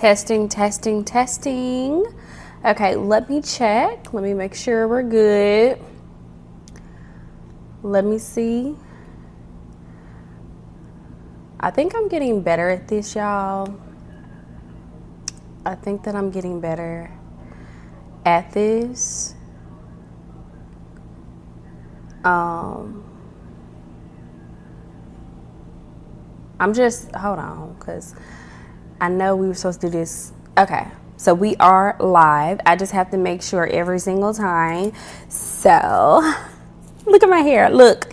Testing, testing, testing. Okay, let me check. Let me make sure we're good. Let me see. I think I'm getting better at this, y'all. I think that I'm getting better at this. I'm just, hold on, because I know we were supposed to do this. Okay, so we are live. I just have to make sure every single time. So, look at my hair. Look.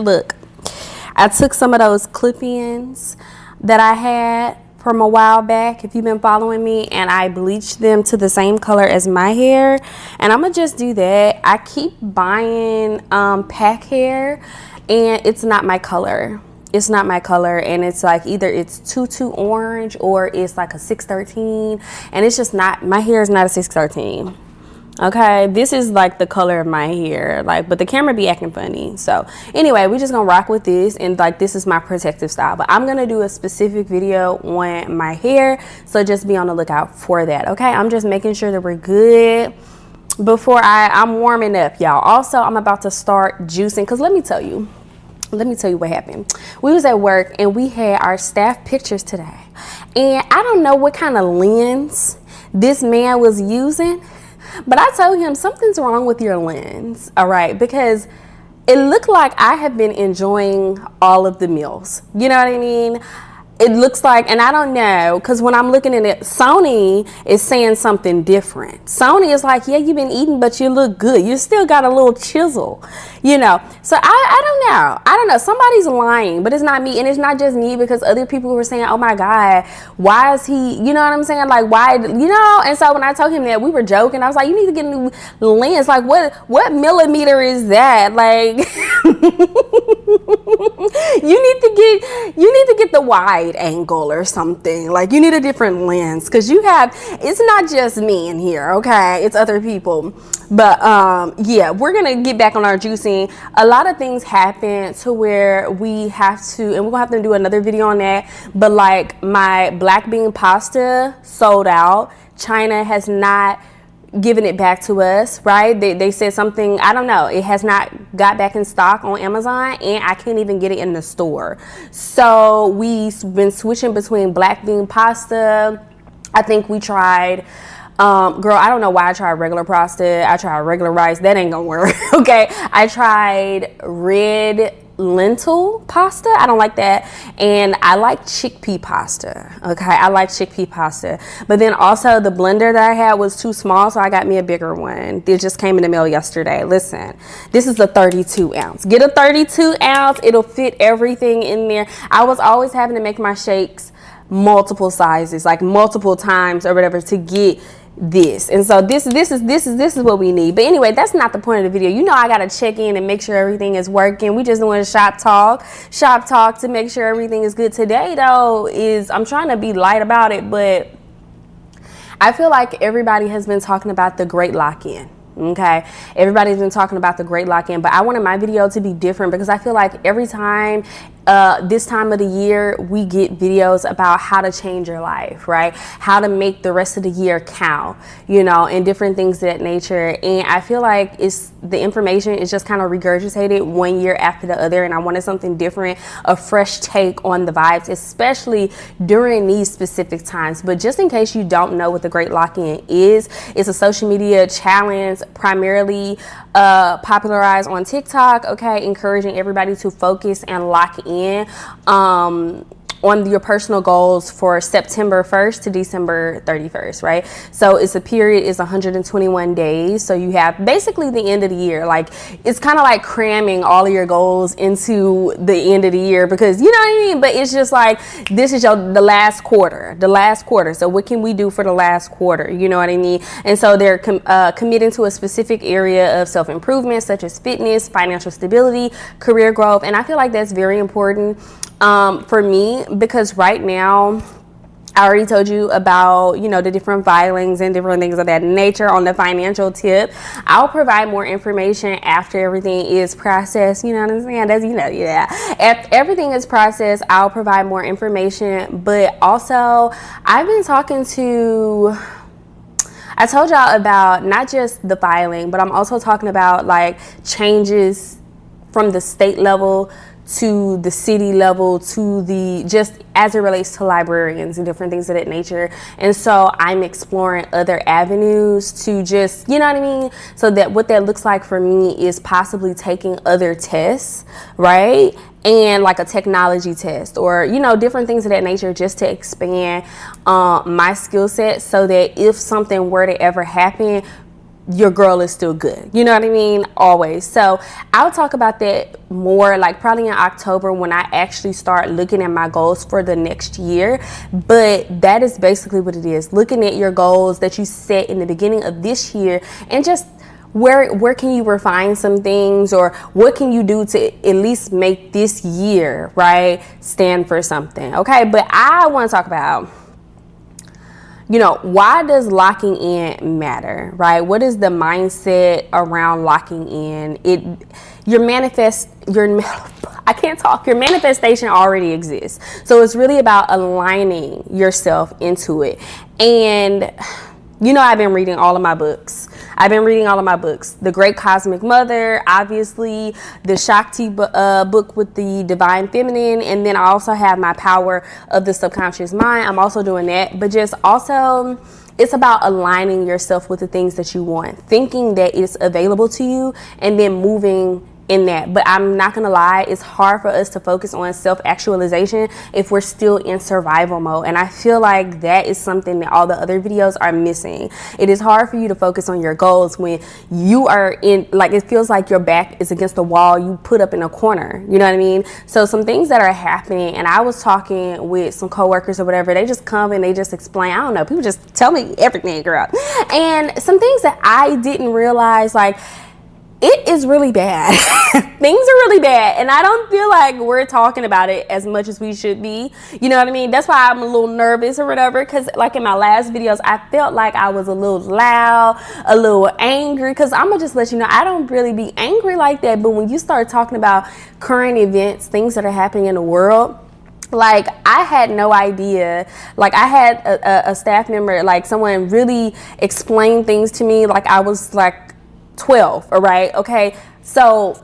I took some of those clip-ins that I had from a while back, if you've been following me, and I bleached them to the same color as my hair, and I'm gonna just do that. I keep buying pack hair, and it's not my color. It's not my color, and it's like either it's too orange or it's like a 613, and it's just not, my hair is not a 613. Okay, this is like the color of my hair, like, but the camera be acting funny. So anyway, we just gonna rock with this, and like, this is my protective style, but I'm gonna do a specific video on my hair, so just be on the lookout for that. Okay, I'm just making sure that we're good before I'm warming up, y'all. Also, I'm about to start juicing, because let me tell you what happened. We was at work and we had our staff pictures today, and I don't know what kind of lens this man was using, but I told him something's wrong with your lens, all right? Because it looked like I have been enjoying all of the meals. You know what I mean? It looks like, and I don't know, because when I'm looking at it, Sony is saying something different. Sony is like, yeah, you've been eating, but you look good. You still got a little chisel, you know? So I don't know. Somebody's lying, but it's not me. And it's not just me, because other people were saying, oh my God, why is he, you know what I'm saying? Like, why, you know? And so when I told him that, we were joking. I was like, you need to get a new lens. Like, what millimeter is that? Like, you need to get the wide angle or something. Like, you need a different lens, because it's not just me in here, okay? It's other people. But yeah, we're gonna get back on our juicing. A lot of things happen to where we have to, and we're gonna have to do another video on that, but like my black bean pasta sold out. China has not giving it back to us, right? They said something, I don't know, it has not got back in stock on Amazon, and I can't even get it in the store. So we've been switching between black bean pasta. I think we tried, girl, I don't know why I tried regular pasta. I tried regular rice. That ain't gonna work. Okay, I tried red lentil pasta. I don't like that. And I like chickpea pasta. Okay, I like chickpea pasta. But then also the blender that I had was too small, so I got me a bigger one. It just came in the mail yesterday. Listen, this is a 32 ounce. Get a 32 ounce. It'll fit everything in there. I was always having to make my shakes multiple sizes, like multiple times or whatever, to get this. And so this is what we need. But anyway, that's not the point of the video. You know, I gotta check in and make sure everything is working. We just doing shop talk to make sure everything is good. Today though I'm trying to be light about it, but I feel like everybody has been talking about the Great Lock-In. Okay, everybody's been talking about the Great Lock-In, but I wanted my video to be different, because I feel like every time this time of the year we get videos about how to change your life, right? How to make the rest of the year count, you know, and different things of that nature. And I feel like the information is just kind of regurgitated one year after the other, and I wanted something different, a fresh take on the vibes, especially during these specific times. But just in case you don't know what the Great Lock-In is, it's a social media challenge primarily popularized on TikTok, okay, encouraging everybody to focus and lock in on your personal goals for September 1st to December 31st, right? So it's a period, is 121 days. So you have basically the end of the year. Like, it's kind of like cramming all of your goals into the end of the year, because, you know what I mean? But it's just like, this is the last quarter. So what can we do for the last quarter? You know what I mean? And so they're committing to a specific area of self-improvement, such as fitness, financial stability, career growth. And I feel like that's very important for me, because right now I already told you about, you know, the different filings and different things of that nature. On the financial tip, I'll provide more information after everything is processed. You know what I'm saying? That's, you know, yeah. If everything is processed, I'll provide more information. But also, I've been talking to, I told y'all about not just the filing, but I'm also talking about like changes from the state level to the city level, to the, just as it relates to librarians and different things of that nature. And so I'm exploring other avenues to just, you know what I mean? So that what that looks like for me is possibly taking other tests, right? And like a technology test, or, you know, different things of that nature, just to expand my skill set, so that if something were to ever happen, your girl is still good. You know what I mean? Always. So I'll talk about that more, like probably in October, when I actually start looking at my goals for the next year. But that is basically what it is. Looking at your goals that you set in the beginning of this year, and just where can you refine some things, or what can you do to at least make this year, right, stand for something. Okay. But I want to talk about, you know, why does locking in matter, right? What is the mindset around locking in? Your manifestation already exists. So it's really about aligning yourself into it. And, you know, I've been reading all of my books. The Great Cosmic Mother, obviously, the Shakti book with the Divine Feminine, and then I also have my Power of the Subconscious Mind. I'm also doing that, but just also, it's about aligning yourself with the things that you want, thinking that it's available to you, and then moving in that. But I'm not gonna lie, it's hard for us to focus on self-actualization if we're still in survival mode. And I feel like that is something that all the other videos are missing. It is hard for you to focus on your goals when you are in, like, it feels like your back is against the wall you put up in a corner. You know what I mean? So some things that are happening, and I was talking with some coworkers or whatever, they just come and they just explain, I don't know, people just tell me everything, girl. And some things that I didn't realize, like, it is really bad. Things are really bad. And I don't feel like we're talking about it as much as we should be. You know what I mean? That's why I'm a little nervous or whatever. Because like in my last videos, I felt like I was a little loud, a little angry. Because I'm going to just let you know, I don't really be angry like that. But when you start talking about current events, things that are happening in the world, like, I had no idea. Like, I had a staff member, like someone really explained things to me like I was like 12, all right? Okay, so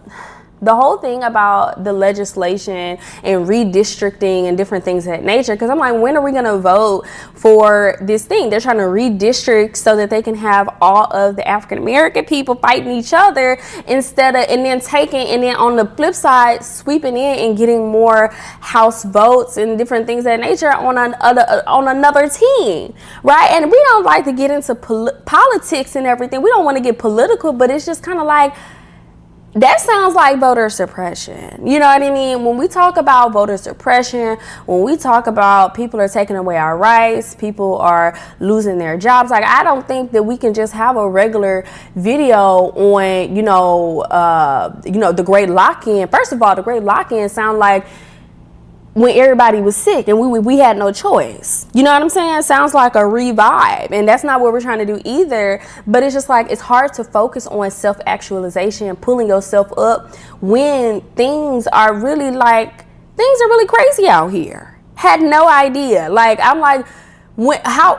the whole thing about the legislation and redistricting and different things of that nature, because I'm like, when are we going to vote for this thing? They're trying to redistrict so that they can have all of the African American people fighting each other instead of, and then on the flip side, sweeping in and getting more House votes and different things of that nature on another team, right? And we don't like to get into politics and everything. We don't want to get political, but it's just kind of like, that sounds like voter suppression. You know what I mean? When we talk about voter suppression, when we talk about people are taking away our rights, people are losing their jobs, like, I don't think that we can just have a regular video on, the Great Lock-In. First of all, the Great Lock-In sound like when everybody was sick and we had no choice. You know what I'm saying? Sounds like a revive, and that's not what we're trying to do either. But it's just like, it's hard to focus on self-actualization, pulling yourself up when things are really crazy out here. Had no idea. Like, I'm like, how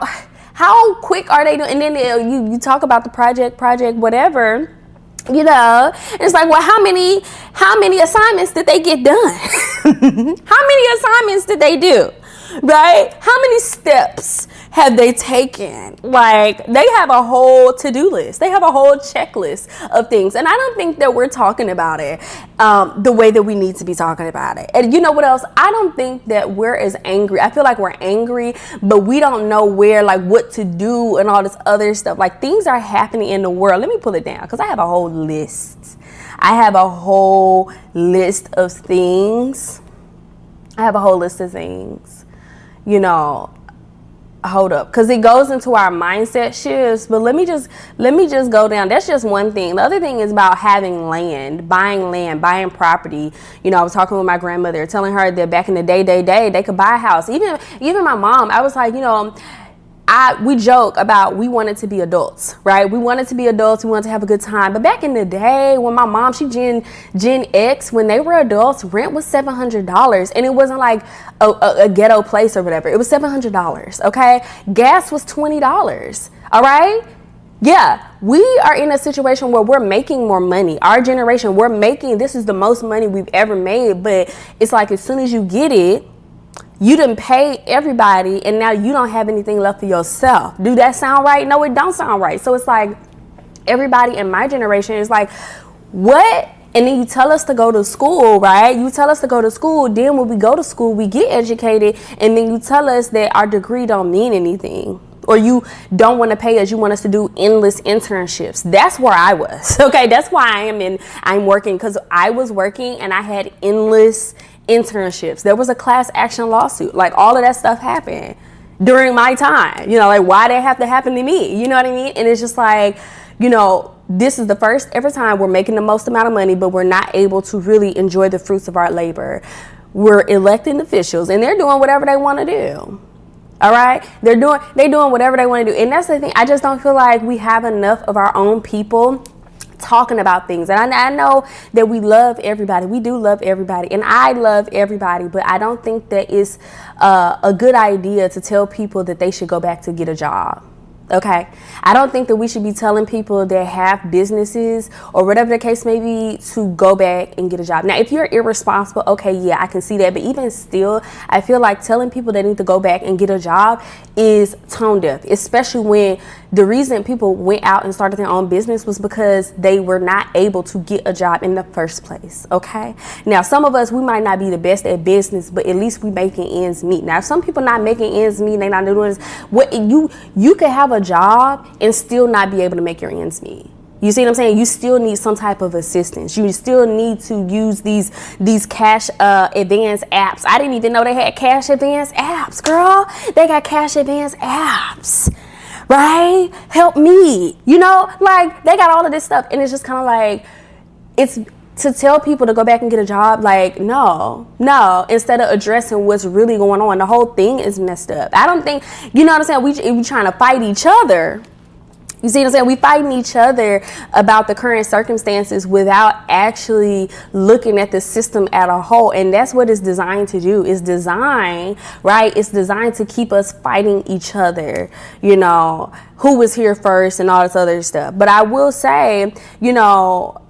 quick are they doing? And then you talk about the project, whatever. You know, it's like, well, how many assignments did they get done? How many assignments did they do? Right? How many steps have they taken? Like, they have a whole to-do list. They have a whole checklist of things. And I don't think that we're talking about it the way that we need to be talking about it. And you know what else? I don't think that we're as angry. I feel like we're angry, but we don't know what to do and all this other stuff. Like, things are happening in the world. Let me pull it down, because I have a whole list. I have a whole list of things. You know, hold up, because it goes into our mindset shifts. But let me just go down. That's just one thing. The other thing is about having land, buying property. You know, I was talking with my grandmother, telling her that back in the day they could buy a house. Even my mom, I was like, you know, we joke about we wanted to be adults, right? We wanted to be adults. We wanted to have a good time. But back in the day, when my mom, she Gen X, when they were adults, rent was $700, and it wasn't like a ghetto place or whatever. It was $700. Okay, gas was $20. All right. Yeah, we are in a situation where we're making more money. Our generation, this is the most money we've ever made. But it's like as soon as you get it, you done pay everybody, and now you don't have anything left for yourself. Do that sound right? No, it don't sound right. So it's like everybody in my generation is like, what? And then you tell us to go to school, right? You tell us to go to school. Then when we go to school, we get educated, and then you tell us that our degree don't mean anything. Or you don't want to pay us. You want us to do endless internships. That's where I was. Okay, that's why I'm working, because I was working and I had endless internships. There was a class action lawsuit. Like, all of that stuff happened during my time. You know, like, why did it have to happen to me? You know what I mean? And it's just like, you know, this is the first ever time we're making the most amount of money, but we're not able to really enjoy the fruits of our labor. We're electing officials, and they're doing whatever they want to do. All right, they're doing whatever they want to do. And that's the thing. I just don't feel like we have enough of our own people talking about things. And I know that we love everybody. We do love everybody, and I love everybody, but I don't think that it's a good idea to tell people that they should go back to get a job. Okay, I don't think that we should be telling people that have businesses or whatever the case may be to go back and get a job. Now, if you're irresponsible, okay, yeah, I can see that. But even still, I feel like telling people they need to go back and get a job is tone deaf, especially when the reason people went out and started their own business was because they were not able to get a job in the first place. Okay, now some of us, we might not be the best at business, but at least we making ends meet. Now, if some people not making ends meet, they not doing this, what you could have a job and still not be able to make your ends meet. You see what I'm saying? You still need some type of assistance. You still need to use these cash advance apps. I didn't even know they had cash advance apps, girl. They got cash advance apps, right? Help me. You know, like, they got all of this stuff, and it's just kind of like, it's to tell people to go back and get a job. Like, no, instead of addressing what's really going on. The whole thing is messed up. I don't think, you know what I'm saying, we trying to fight each other. You see what I'm saying? We fighting each other about the current circumstances without actually looking at the system as a whole. And that's what it's designed to do. It's designed, right? It's designed to keep us fighting each other, you know, who was here first and all this other stuff. But I will say, you know,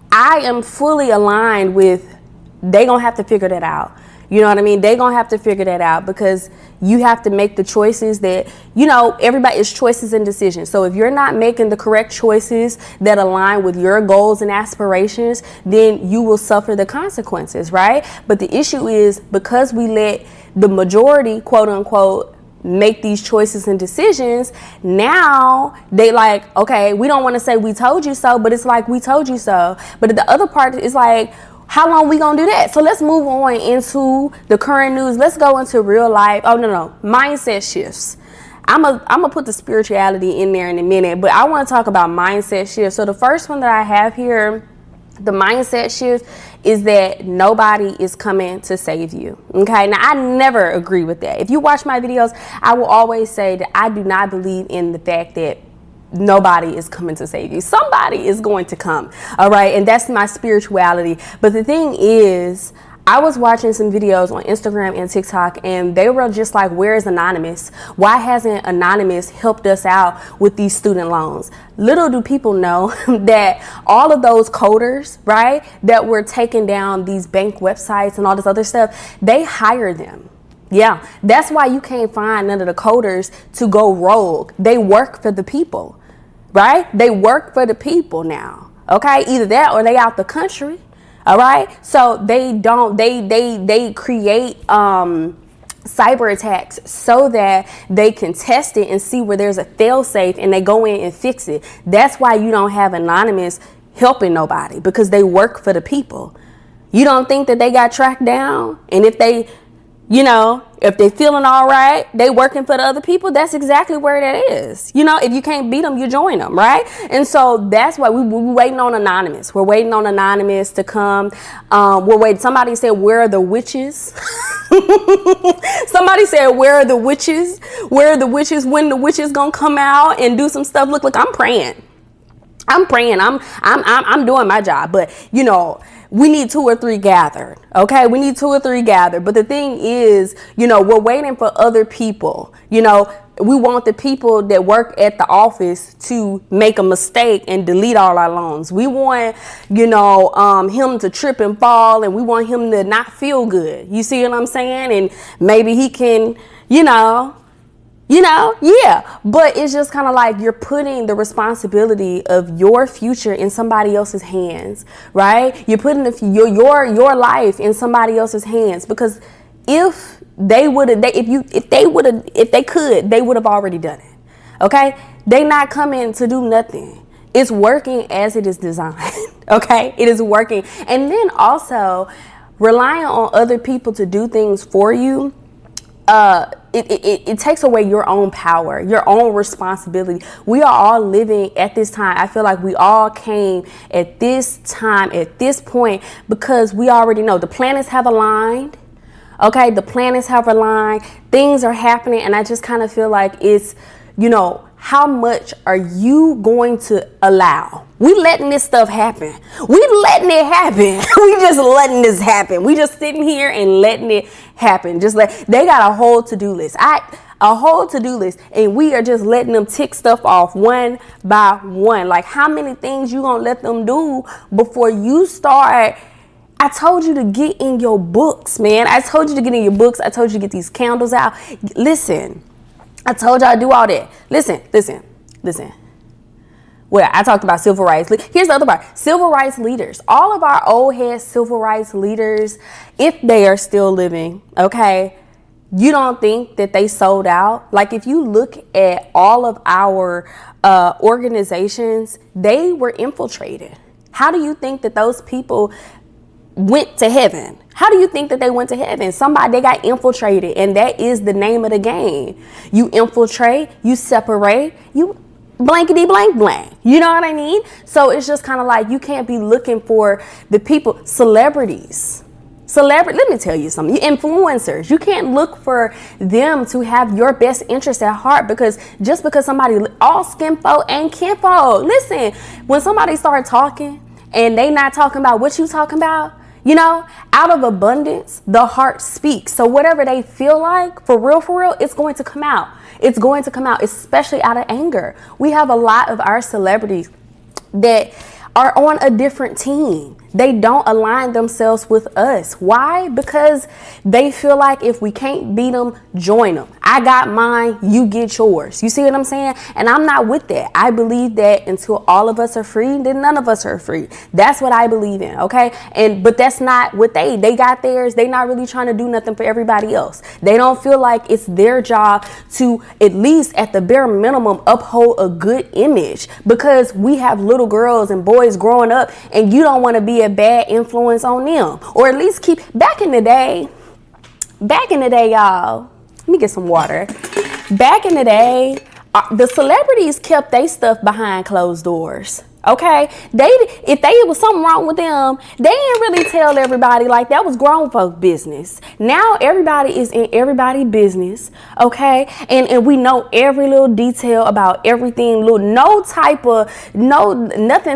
I am fully aligned with, they gonna have to figure that out. You know what I mean? They gonna have to figure that out, because you have to make the choices that, you know, everybody is choices and decisions. So if you're not making the correct choices that align with your goals and aspirations, then you will suffer the consequences, right? But the issue is, because we let the majority, quote unquote, make these choices and decisions, now they like, okay, we don't want to say we told you so, but it's like, we told you so. But the other part is like, how long we gonna do that? So let's move on into the current news. Let's go into real life. Oh, no, mindset shifts. I'm gonna put the spirituality in there in a minute, but I want to talk about mindset shifts. So the first one that I have here, the mindset shift, is that nobody is coming to save you. Okay, now I never agree with that. If you watch my videos, I will always say that I do not believe in the fact that nobody is coming to save you. Somebody is going to come. All right, and that's my spirituality. But the thing is, I was watching some videos on Instagram and TikTok, and they were just like, where is Anonymous? Why hasn't Anonymous helped us out with these student loans? Little do people know that all of those coders, right, that were taking down these bank websites and all this other stuff, they hire them. Yeah, that's why you can't find none of the coders to go rogue. They work for the people, right? They work for the people now. Okay, either that or they out the country. All right, so they create cyber attacks so that they can test it and see where there's a fail safe, and they go in and fix it. That's why you don't have Anonymous helping nobody, because they work for the people. You don't think that they got tracked down? And if they You know, if they feeling all right, they working for the other people, that's exactly where that is. You know, if you can't beat them, you join them, right? And so that's why we're waiting on Anonymous. We're waiting on Anonymous to come. We're waiting. Somebody said, where are the witches? Somebody said, where are the witches? Where are the witches? When the witches gonna come out and do some stuff? Look, I'm praying. I'm doing my job, but you know, we need 2 or 3 gathered. Okay. We need 2 or 3 gathered. But the thing is, you know, we're waiting for other people. You know, we want the people that work at the office to make a mistake and delete all our loans. We want, you know, him to trip and fall, and we want him to not feel good. You see what I'm saying? And maybe he can, you know, yeah, but it's just kind of like you're putting the responsibility of your future in somebody else's hands, right? You're putting your life in somebody else's hands, because if they would have, if they could, they would have already done it. Okay, they not coming to do nothing. It's working as it is designed. Okay, it is working, and then also relying on other people to do things for you. It takes away your own power, your own responsibility. We are all living at this time. I feel like we all came at this time, at this point, because we already know the planets have aligned. Okay, the planets have aligned. Things are happening, and I just kind of feel like it's, you know, how much are you going to allow? We letting this stuff happen. We letting it happen. We just letting this happen. We just sitting here and letting it happen. Just like they got a whole to-do list. A whole to-do list, and we are just letting them tick stuff off one by one. Like, how many things you gonna let them do before you start? I told you to get in your books, man. I told you to get in your books. I told you to get these candles out. Listen. I told y'all to do all that. Listen. Well, I talked about civil rights. Here's the other part. Civil rights leaders. All of our old head civil rights leaders, if they are still living, okay, you don't think that they sold out? Like, if you look at all of our organizations, they were infiltrated. How do you think that those people went to heaven? How do you think that they went to heaven? They got infiltrated, and that is the name of the game. You infiltrate, you separate, you blankety blank. You know what I mean? So it's just kind of like, you can't be looking for the people, celebrities. Let me tell you something. Influencers, you can't look for them to have your best interest at heart, because just because somebody all skinfo and kinfo. Listen, when somebody start talking and they not talking about what you talking about, you know, out of abundance, the heart speaks. So whatever they feel like, for real, it's going to come out. It's going to come out, especially out of anger. We have a lot of our celebrities that are on a different team. They don't align themselves with us. Why? Because they feel like if we can't beat them, join them. I got mine, you get yours. You see what I'm saying? And I'm not with that. I believe that until all of us are free, then none of us are free. That's what I believe in, okay? But that's not what they got theirs. They not really trying to do nothing for everybody else. They don't feel like it's their job to, at least at the bare minimum, uphold a good image, because we have little girls and boys growing up, and you don't want to be a bad influence on them, or at least keep. Back in the day, y'all, let me get some water. Back in the day, the celebrities kept their stuff behind closed doors. Okay, if there was something wrong with them, they didn't really tell everybody. Like, that was grown folk business. Now everybody is in everybody's business. Okay, and we know every little detail about everything. Nothing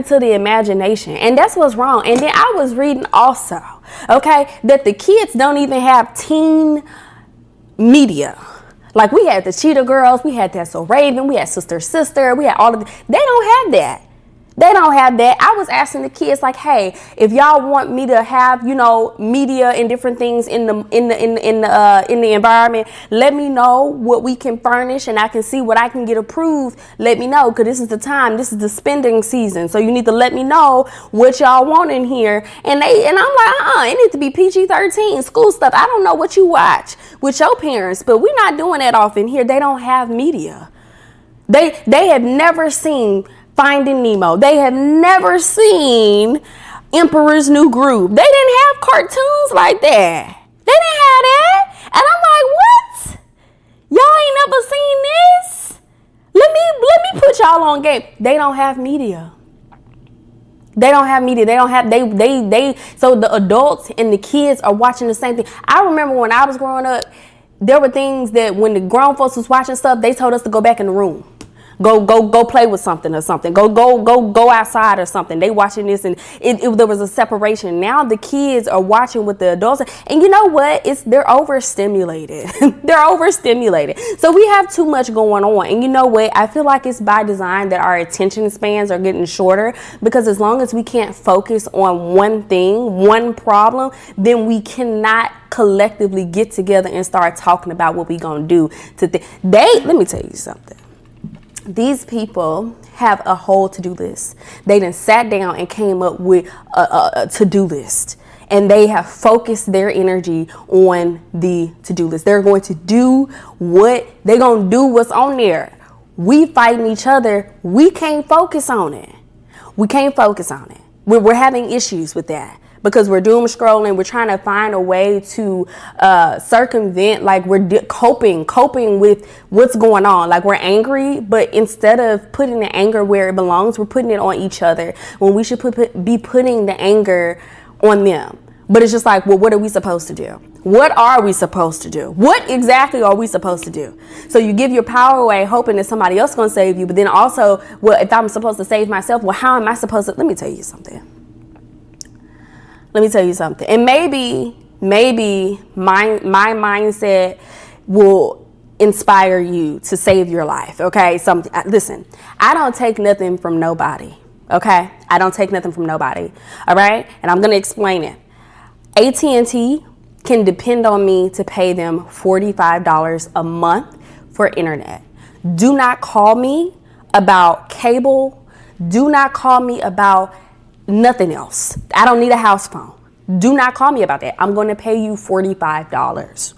to the imagination, and that's what's wrong. And then I was reading also, okay, that the kids don't even have teen media. Like, we had the Cheetah Girls, we had that So Raven, we had Sister, we had all of them. They don't have that. They don't have that. I was asking the kids, like, hey, if y'all want me to have, you know, media and different things in the environment, let me know what we can furnish, and I can see what I can get approved. Let me know, because this is the time. This is the spending season. So you need to let me know what y'all want in here. And I'm like, it needs to be PG-13 school stuff. I don't know what you watch with your parents, but we're not doing that off in here. They don't have media. They have never seen Finding Nemo. They have never seen Emperor's New Groove. They didn't have cartoons like that. They didn't have that. I'm like, what? Y'all ain't never seen this? Let me put y'all on game. They don't have media. They don't have media. They don't have, so the adults and the kids are watching the same thing. I remember when I was growing up, there were things that when the grown folks was watching stuff, they told us to go back in the room. Go play with something or something. Go outside or something. They watching this, and there was a separation. Now the kids are watching with the adults, and you know what? They're overstimulated. They're overstimulated. So we have too much going on, and you know what? I feel like it's by design that our attention spans are getting shorter, because as long as we can't focus on one thing, one problem, then we cannot collectively get together and start talking about what we're gonna do. Let me tell you something. These people have a whole to-do list. They done sat down and came up with a to-do list, and they have focused their energy on the to-do list. They're going to do what's on there. We fighting each other. We can't focus on it. We're having issues with that, because we're doom scrolling. We're trying to find a way to circumvent, like we're coping with what's going on. Like we're angry, but instead of putting the anger where it belongs, we're putting it on each other, when we should be putting the anger on them. But it's just like, well, what are we supposed to do? What are we supposed to do? What exactly are we supposed to do? So you give your power away hoping that somebody else is going to save you. But then also, well, if I'm supposed to save myself, well, how am I supposed to? Let me tell you something. And maybe my mindset will inspire you to save your life. Okay. Listen, I don't take nothing from nobody. Okay. I don't take nothing from nobody. All right. And I'm going to explain it. AT&T can depend on me to pay them $45 a month for internet. Do not call me about cable. Do not call me about nothing else. I don't need a house phone. Do not call me about that. I'm going to pay you $45.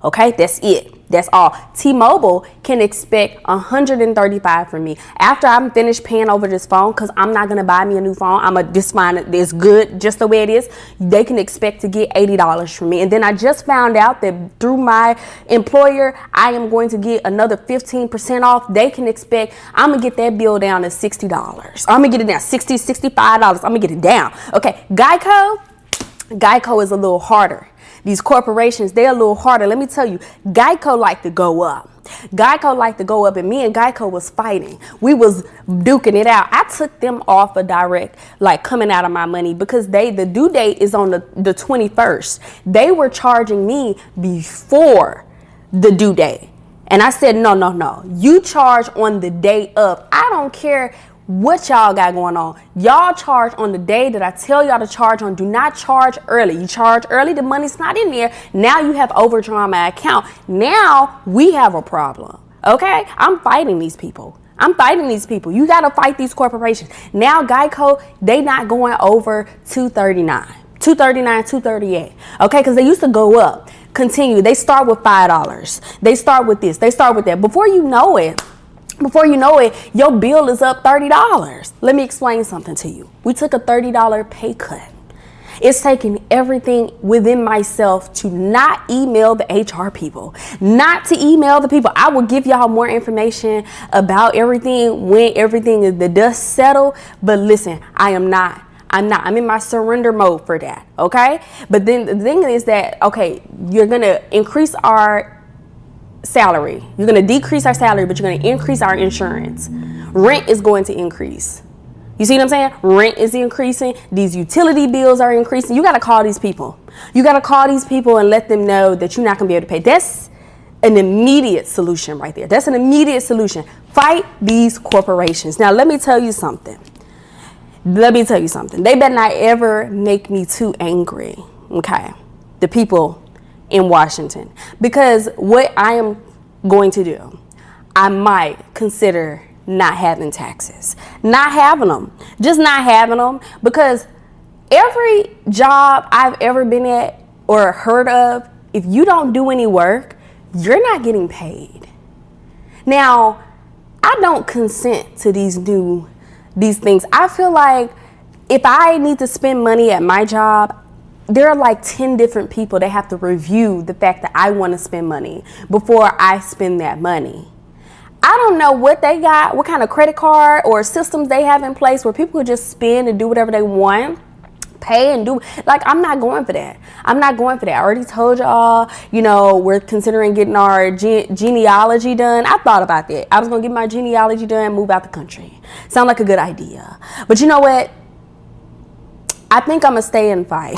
Okay, that's it. That's all. T-Mobile can expect $135 from me after I'm finished paying over this phone, because I'm not going to buy me a new phone. This phone is good just the way it is. They can expect to get $80 from me. And then I just found out that through my employer, I am going to get another 15% off. They can expect I'm going to get that bill down to $60. I'm going to get it down $60, $65. I'm going to get it down. Okay, Geico is a little harder. These corporations, they're a little harder. Let me tell you, Geico like to go up. And me and Geico was fighting. We was duking it out. I took them off a direct, like coming out of my money, because the due date is on the 21st. They were charging me before the due date. And I said, no. You charge on the day of. I don't care what y'all got going on. Y'all charge on the day that I tell y'all to charge on. Do not charge early. You charge early, the money's not in there. Now you have overdrawn my account. Now we have a problem. Okay? I'm fighting these people. You got to fight these corporations. Now Geico, they not going over $239, $238. Okay? Because they used to go up. Continue. They start with $5. They start with this. They start with that. Before you know it, your bill is up $30. Let me explain something to you. We took a $30 pay cut. It's taking everything within myself to not email the HR people, not to email the people. I will give y'all more information about everything when everything is the dust settle. But listen, I'm in my surrender mode for that. Okay. But then the thing is that, okay, you're going to increase our salary. You're going to decrease our salary, but you're going to increase our insurance. Rent is going to increase. You see what I'm saying? Rent is increasing. These utility bills are increasing. You got to call these people. And let them know that you're not going to be able to pay. That's an immediate solution right there. That's an immediate solution. Fight these corporations. Now, let me tell you something. They better not ever make me too angry. Okay. The people in Washington, because what I am going to do, I might consider not having taxes, not having them, because every job I've ever been at or heard of, if you don't do any work, you're not getting paid. Now, I don't consent to these things. I feel like if I need to spend money at my job, there are like 10 different people that have to review the fact that I want to spend money before I spend that money. I don't know what they got, what kind of credit card or systems they have in place where people could just spend and do whatever they want, pay and do. Like, I'm not going for that. I'm not going for that. I already told y'all, you know, we're considering getting our genealogy done. I thought about that. I was going to get my genealogy done, move out the country. Sound like a good idea. But you know what? I think I'm going to stay and fight.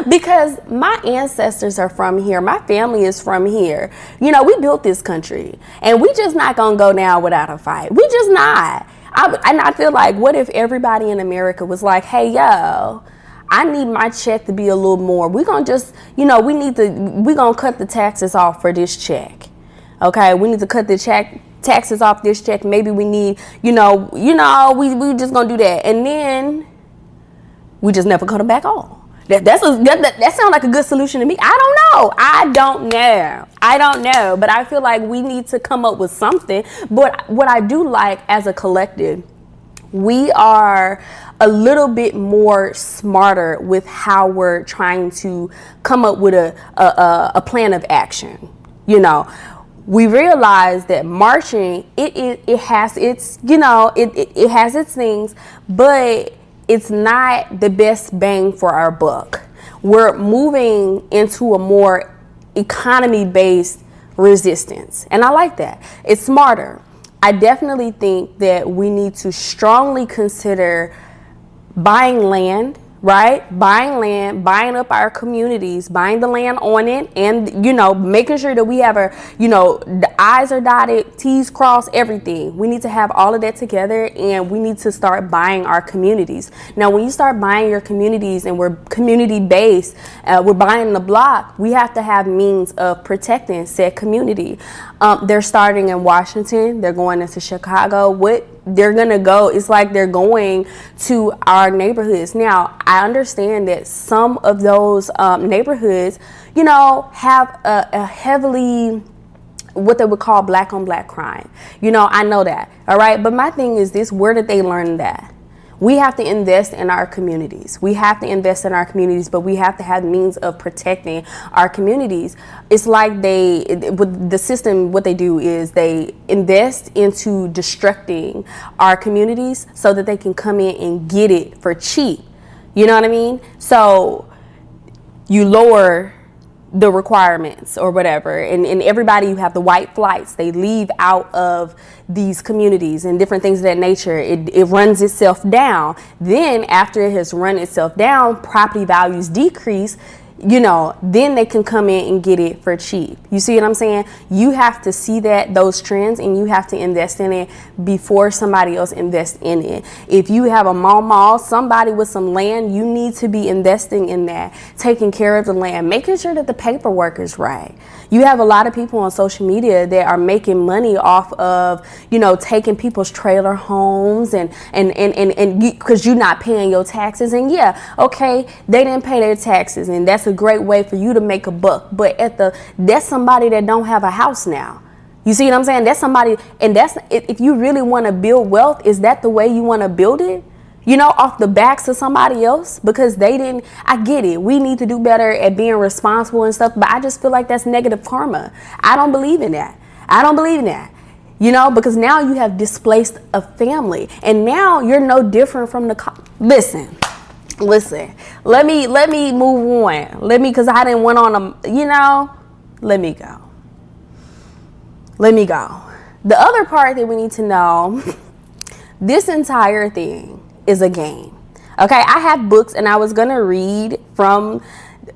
Because my ancestors are from here. My family is from here. You know, we built this country. And we just not going to go now without a fight. We just not. And I feel like, what if everybody in America was like, hey, yo, I need my check to be a little more. We're going to just, you know, we're going to cut the taxes off for this check. Okay, we need to cut the taxes off this check. Maybe we need, we just gonna do that, and then we just never cut them back on. That sounds like a good solution to me. I don't know, but I feel like we need to come up with something. But what I do like, as a collective, we are a little bit more smarter with how we're trying to come up with a plan of action. You know, we realize that marching, it has its, it has its things, but it's not the best bang for our buck. We're moving into a more economy-based resistance, and I like that. It's smarter. I definitely think that we need to strongly consider buying land, right? Buying land, buying up our communities, buying the land on it, and, making sure that we have the I's are dotted, T's crossed, everything. We need to have all of that together, and we need to start buying our communities. Now, when you start buying your communities, and we're community-based, we're buying the block, we have to have means of protecting said community. They're starting in Washington. They're going into Chicago. They're going to go, it's like they're going to our neighborhoods. Now, I understand that some of those neighborhoods, have a heavily, what they would call black on black crime. I know that. All right. But my thing is this, where did they learn that? We have to invest in our communities. But we have to have means of protecting our communities. It's like with the system, what they do is they invest into destructing our communities so that they can come in and get it for cheap. You know what I mean? So you lower the requirements or whatever, and everybody, you have the white flights, they leave out of these communities and different things of that nature. It runs itself down. Then after it has run itself down, property values decrease, then they can come in and get it for cheap. You see what I'm saying? You have to see those trends, and you have to invest in it before somebody else invests in it. If you have a mall, somebody with some land, you need to be investing in that, taking care of the land, making sure that the paperwork is right. You have a lot of people on social media that are making money off of, taking people's trailer homes and because you're not paying your taxes. And yeah, okay, they didn't pay their taxes, and that's a great way for you to make a buck. But that's somebody that don't have a house now. You see what I'm saying? That's somebody, and if you really want to build wealth, is that the way you want to build it? Off the backs of somebody else, because they didn't. I get it. We need to do better at being responsible and stuff, but I just feel like that's negative karma. I don't believe in that. Because now you have displaced a family, and now you're no different from Listen. Let me move on. Because I didn't went on let me go. The other part that we need to know, this entire thing is a game. Okay, I have books, and I was gonna read from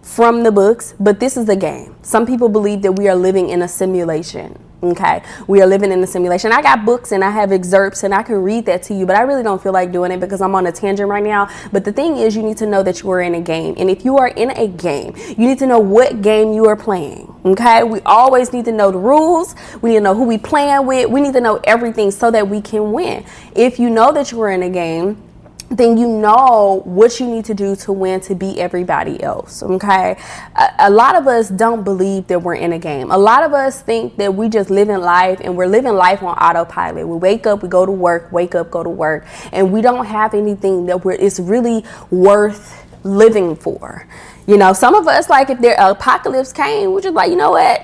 the books, but this is a game. Some people believe that we are living in a simulation. Okay, we are living in a simulation. I got books and I have excerpts, and I can read that to you, but I really don't feel like doing it because I'm on a tangent right now. But the thing is, you need to know that you are in a game, and if you are in a game, you need to know what game you are playing. Okay, we always need to know the rules. We need to know who we playing with. We need to know everything so that we can win. If you know that you are in a game, then you know what you need to do to win, to beat everybody else. Okay, a lot of us don't believe that we're in a game. A lot of us think that we just live in life, and we're living life on autopilot. We wake up, we go to work, wake up, go to work, and we don't have anything that it's really worth living for? You know, some of us, like, if their apocalypse came, we're just like, you know what?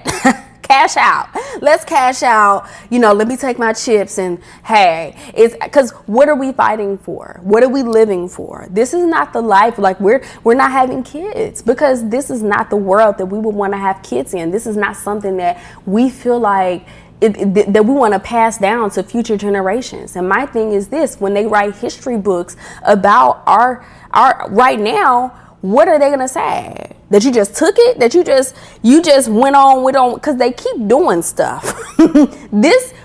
Cash out. Let's cash out. You know, let me take my chips and hey, it's because what are we fighting for? What are we living for? This is not the life. Like we're not having kids because this is not the world that we would want to have kids in. This is not something that we feel like that we want to pass down to future generations. And my thing is this: when they write history books about our right now, what are they going to say? That you just took it? That you just went on, because they keep doing stuff.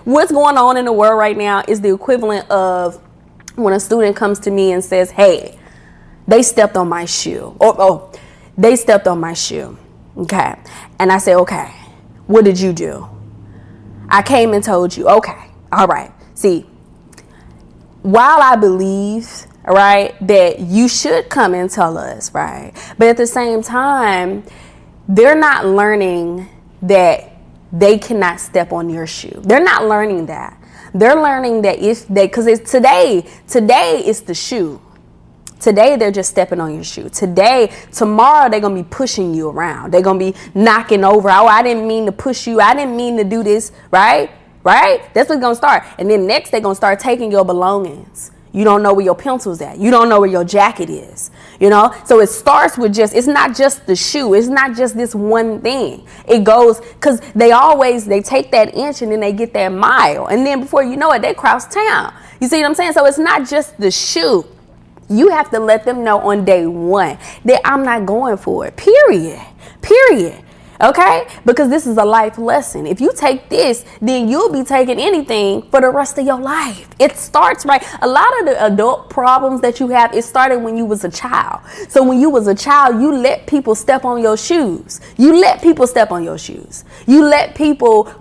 What's going on in the world right now is the equivalent of when a student comes to me and says, hey, they stepped on my shoe. They stepped on my shoe. Okay. And I say, okay, what did you do? I came and told you. Okay. All right. See, while I believe, right, that you should come and tell us, right, but at the same time, they're not learning that they cannot step on your shoe. They're not learning that. They're learning that because it's today is the shoe. Today, they're just stepping on your shoe. Tomorrow, they're going to be pushing you around. They're going to be knocking over. Oh, I didn't mean to push you. I didn't mean to do this, right? Right? That's what's going to start. And then next, they're going to start taking your belongings. You don't know where your pencil's at. You don't know where your jacket is, you know? So it starts with it's not just the shoe. It's not just this one thing. It goes, because they take that inch and then they get that mile. And then before you know it, they cross town. You see what I'm saying? So it's not just the shoe. You have to let them know on day one that I'm not going for it, period. Okay? Because this is a life lesson. If you take this, then you'll be taking anything for the rest of your life. It starts right. A lot of the adult problems that you have, it started when you was a child. So when you was a child, you let people step on your shoes. You let people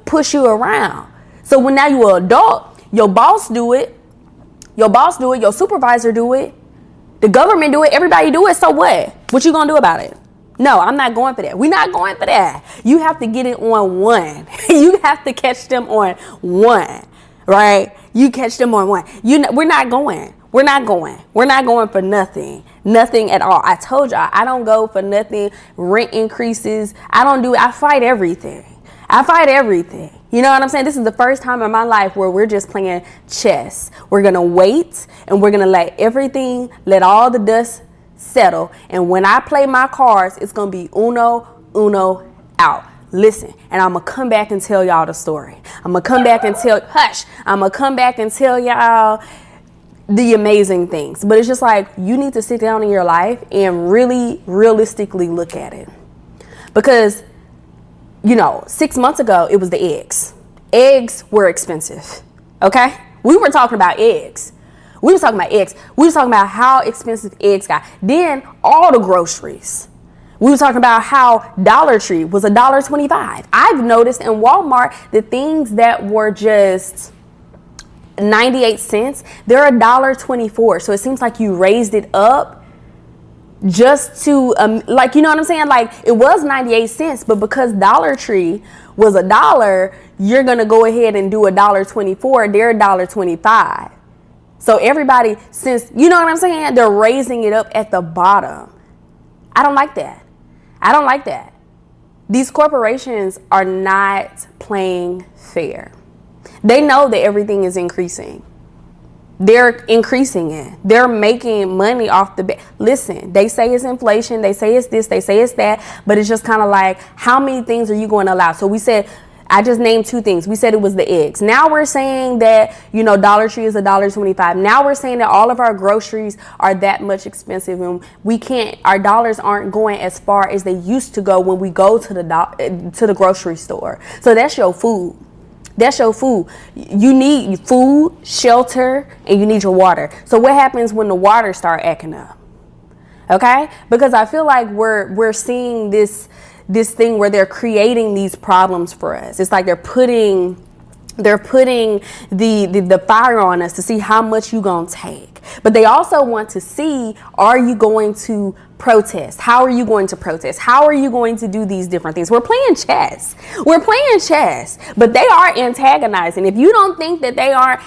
push you around. So when now you're an adult, your boss do it. Your supervisor do it. The government do it. Everybody do it. So what? What you gonna do about it? No, I'm not going for that. We're not going for that. You have to get it on one. You have to catch them on one, right? You catch them on one. We're not going. We're not going for nothing. Nothing at all. I told y'all, I don't go for nothing. Rent increases. I fight everything. You know what I'm saying? This is the first time in my life where we're just playing chess. We're going to wait and we're going to let all the dust settle. And when I play my cards, it's going to be uno, out. Listen, and I'm going to come back and tell y'all the story. I'm going to come back and tell y'all the amazing things. But it's just like, you need to sit down in your life and really realistically look at it. Because, 6 months ago, it was the eggs. Eggs were expensive. Okay? We were talking about eggs. We was talking about how expensive eggs got. Then all the groceries. We were talking about how Dollar Tree was $1.25. I've noticed in Walmart the things that were just 98 cents, they're $1.24. So it seems like you raised it up just to, you know what I'm saying? Like, it was 98 cents, but because Dollar Tree was $1, you're going to go ahead and do $1.24. They're $1.25. So everybody, since, you know what I'm saying? They're raising it up at the bottom. I don't like that. These corporations are not playing fair. They know that everything is increasing. They're increasing it. They're making money off the bat. Listen, they say it's inflation. They say it's this. They say it's that. But it's just kind of like, how many things are you going to allow? So we said, I just named two things. We said it was the eggs. Now we're saying that, Dollar Tree is $1.25. Now we're saying that all of our groceries are that much expensive, and our dollars aren't going as far as they used to go when we go to the grocery store. So that's your food. You need food, shelter, and you need your water. So what happens when the water start acting up? Okay? Because I feel like we're seeing this thing where they're creating these problems for us. It's like they're putting the fire on us to see how much you gonna take. But they also want to see, are you going to protest. How are you going to protest? How are you going to do these different things? We're playing chess. We're playing chess, but they are antagonizing. If you don't think that they are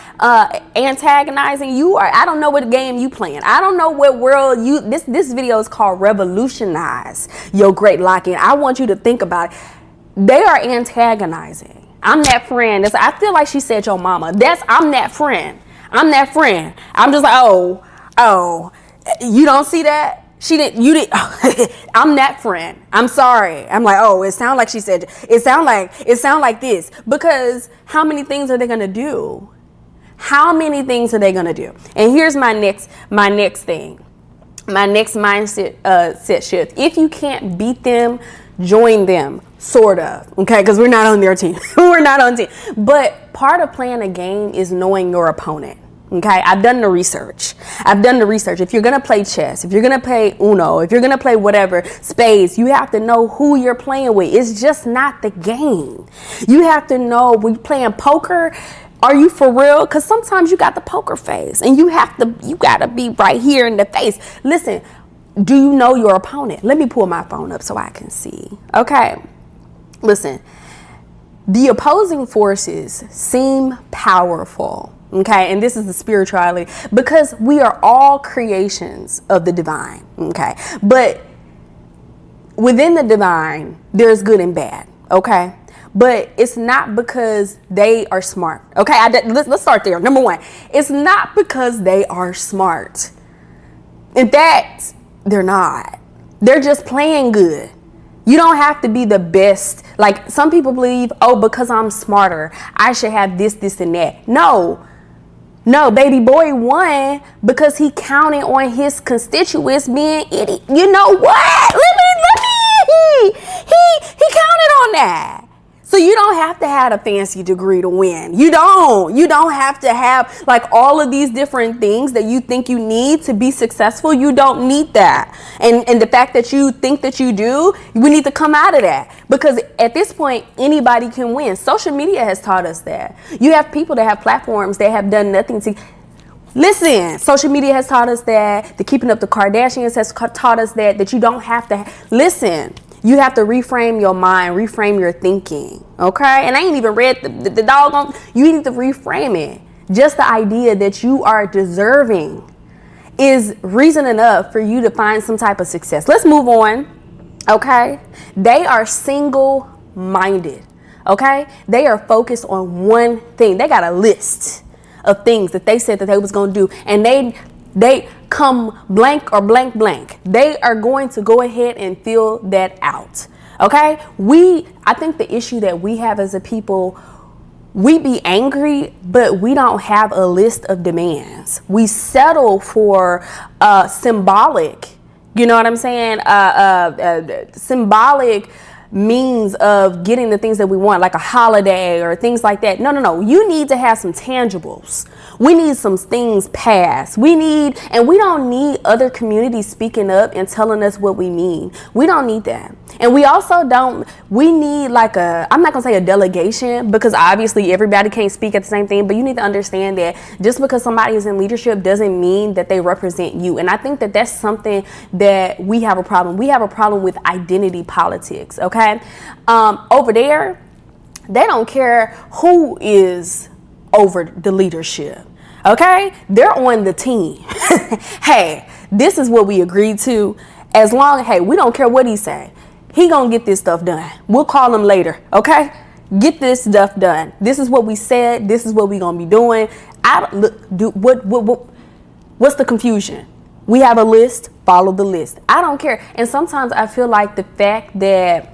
antagonizing, you are, I don't know what game you playing. I don't know what world you, this video is called Revolutionize Your Great Lock-In. I want you to think about it. They are antagonizing. I'm that friend. I feel like she said your mama. I'm that friend. I'm that friend. I'm just like, oh, you don't see that? You didn't. I'm that friend. I'm sorry. I'm like, oh, it sounds like she said, it sound like this. Because how many things are they going to do? How many things are they going to do? And here's my next thing. My next mindset set shift. If you can't beat them, join them, sort of. Okay, because we're not on their team. We're not on team. But part of playing a game is knowing your opponent. Okay, I've done the research. If you're going to play chess, if you're going to play Uno, if you're going to play whatever, spades, you have to know who you're playing with. It's just not the game. You have to know when you're playing poker, are you for real? Because sometimes you got the poker face and you got to be right here in the face. Listen, do you know your opponent? Let me pull my phone up so I can see. Okay, listen, the opposing forces seem powerful. Okay, and this is the spirituality, because we are all creations of the divine. Okay, but within the divine, there's good and bad. Okay, but it's not because they are smart. Okay, let's start there. Number one, it's not because they are smart. In fact, they're not. They're just playing good. You don't have to be the best. Like some people believe, oh, because I'm smarter, I should have this, and that. No, baby boy won because he counted on his constituents being idiot. You know what? He counted on that. So you don't have to have a fancy degree to win. You don't have to have like all of these different things that you think you need to be successful. You don't need that. And the fact that you think that you do, we need to come out of that, because at this point, anybody can win. Social media has taught us that. You have people that have platforms that have done nothing to listen. Social media has taught us that. The Keeping Up the Kardashians has taught us that you don't have to listen. You have to reframe your mind, reframe your thinking, okay? And I ain't even read the doggone, you need to reframe it. Just the idea that you are deserving is reason enough for you to find some type of success. Let's move on, okay? They are single-minded, okay? They are focused on one thing. They got a list of things that they said that they was going to do, and they come blank or blank. They are going to go ahead and fill that out. Okay? I think the issue that we have as a people, we be angry, but we don't have a list of demands. We settle for symbolic, you know what I'm saying? Symbolic means of getting the things that we want, like a holiday or things like that. No. You need to have some tangibles. We need some things passed. We don't need other communities speaking up and telling us what we mean. We don't need that. And we also we need like I'm not gonna say a delegation, because obviously everybody can't speak at the same thing, but you need to understand that just because somebody is in leadership doesn't mean that they represent you. And I think that that's something that we have a problem. We have a problem with identity politics, okay? Over there, they don't care who is over the leadership, okay? They're on the team. Hey, this is what we agreed to. Hey, we don't care what he say. He gonna get this stuff done. We'll call him later, okay? Get this stuff done. This is what we said. This is what we gonna be doing. What's the confusion? We have a list. Follow the list. I don't care. And sometimes I feel like the fact that,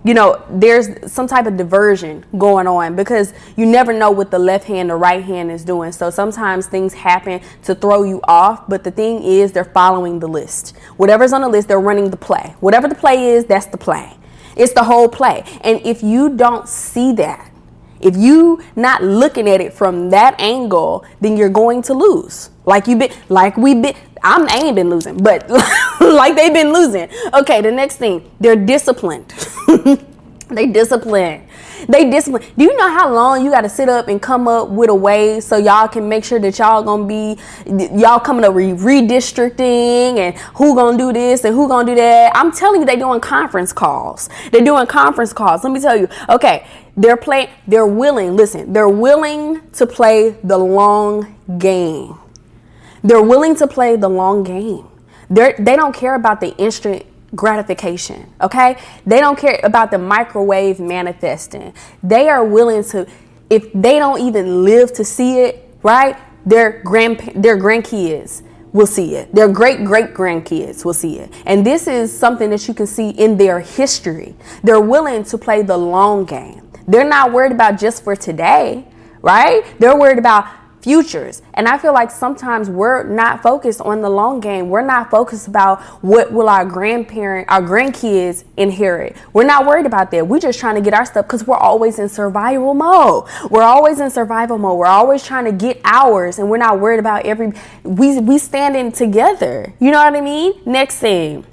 you know, there's some type of diversion going on, because you never know what the left hand or right hand is doing. So sometimes things happen to throw you off. But the thing is, they're following the list. Whatever's on the list, they're running the play. Whatever the play is, that's the play. It's the whole play. And if you don't see that, if you not looking at it from that angle, then you're going to lose. I ain't been losing, but like they've been losing. Okay, the next thing, they're disciplined. They disciplined. They discipline. Do you know how long you got to sit up and come up with a way so y'all can make sure that y'all gonna be, y'all coming up redistricting and who gonna do this and who gonna do that? I'm telling you, they doing conference calls. They're doing conference calls. Let me tell you. Okay, they're willing. Listen, they're willing to play the long game. They're willing to play the long game. They don't care about the instant gratification, okay? They don't care about the microwave manifesting. They are willing to, if they don't even live to see it, right? Their grandkids will see it. Their great-great-grandkids will see it. And this is something that you can see in their history. They're willing to play the long game. They're not worried about just for today, right? They're worried about futures. And I feel like sometimes we're not focused on the long game. We're not focused about what will our grandkids inherit. We're not worried about that. We're just trying to get our stuff because we're always in survival mode. We're always trying to get ours, and we're not worried about we standing together. You know what I mean? Next thing,